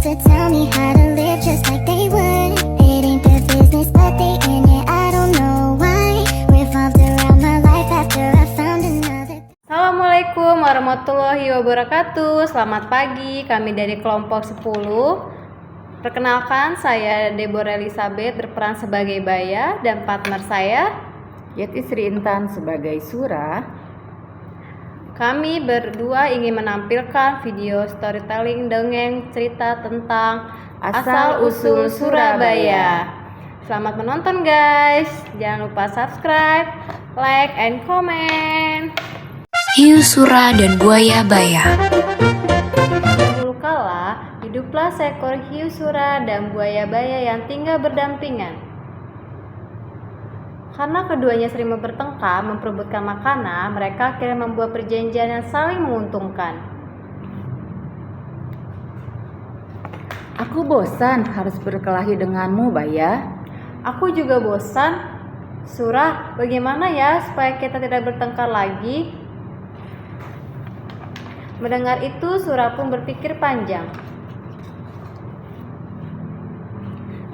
to tell me how to live just like they would. It ain't their business, but they in it. I don't know why. Revolved around my life after I found another. Assalamualaikum warahmatullahi wabarakatuh. Selamat pagi, kami dari kelompok 10. Perkenalkan, saya Deborah Elizabeth berperan sebagai Baya dan partner saya Yeti Sri Intan sebagai Sura. Kami berdua ingin menampilkan video storytelling dongeng cerita tentang asal-usul Surabaya. Selamat menonton guys. Jangan lupa subscribe, like, and comment. Hiu Sura dan Buaya Baya. Dulu kala, hiduplah seekor hiu sura dan buaya baya yang tinggal berdampingan. Karena keduanya sering bertengkar memperebutkan makanan, mereka akhirnya membuat perjanjian yang saling menguntungkan. Aku bosan harus berkelahi denganmu, Baya. Aku juga bosan. Sura, bagaimana ya supaya kita tidak bertengkar lagi? Mendengar itu, Sura pun berpikir panjang.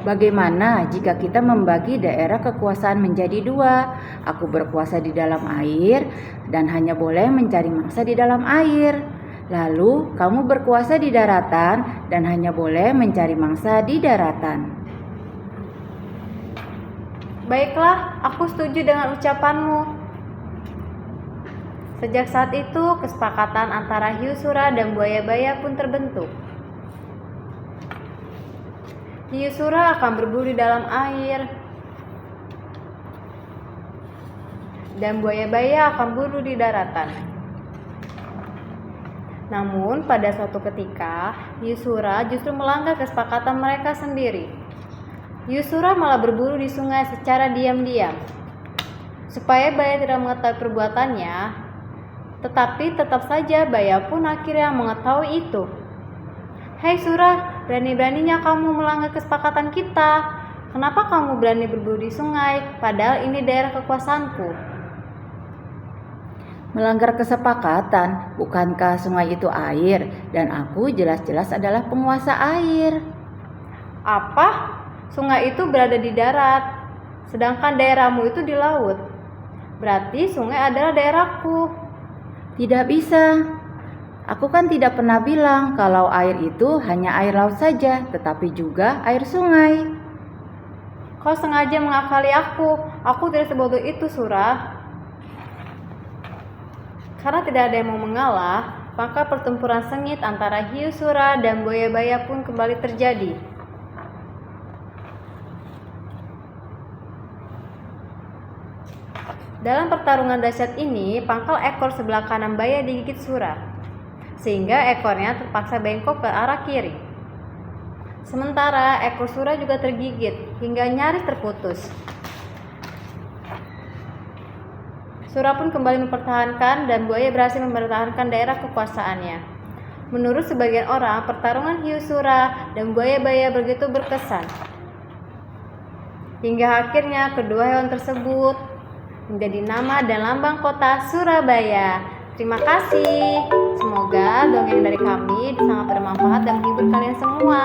Bagaimana jika kita membagi daerah kekuasaan menjadi dua? Aku berkuasa di dalam air dan hanya boleh mencari mangsa di dalam air. Lalu kamu berkuasa di daratan dan hanya boleh mencari mangsa di daratan. Baiklah, aku setuju dengan ucapanmu. Sejak saat itu, kesepakatan antara hiu sura dan buaya baya pun terbentuk. Hiu sura akan berburu di dalam air, dan buaya baya akan berburu di daratan. Namun, pada suatu ketika, hiu sura justru melanggar kesepakatan mereka sendiri. Hiu sura malah berburu di sungai secara diam-diam. Supaya baya tidak mengetahui perbuatannya, tetapi tetap saja baya pun akhirnya mengetahui itu. Hei Sura, berani-beraninya kamu melanggar kesepakatan kita. Kenapa kamu berani berburu di sungai, padahal ini daerah kekuasaanku? Melanggar kesepakatan, bukankah sungai itu air dan aku jelas-jelas adalah penguasa air? Apa? Sungai itu berada di darat, sedangkan daerahmu itu di laut. Berarti sungai adalah daerahku. Tidak bisa. Aku kan tidak pernah bilang kalau air itu hanya air laut saja, tetapi juga air sungai. Kau sengaja mengakali aku. Aku tidak sebodoh itu, Sura. Karena tidak ada yang mau mengalah, maka pertempuran sengit antara hiu sura dan buaya baya pun kembali terjadi. Dalam pertarungan dahsyat ini, pangkal ekor sebelah kanan baya digigit Sura, sehingga ekornya terpaksa bengkok ke arah kiri. Sementara ekor Sura juga tergigit hingga nyaris terputus. Sura pun kembali mempertahankan dan buaya berhasil mempertahankan daerah kekuasaannya. Menurut sebagian orang, pertarungan hiu Sura dan buaya baya begitu berkesan, hingga akhirnya kedua hewan tersebut menjadi nama dan lambang kota Surabaya. Terima kasih. Semoga dongeng dari kami sangat bermanfaat dan menghibur kalian semua.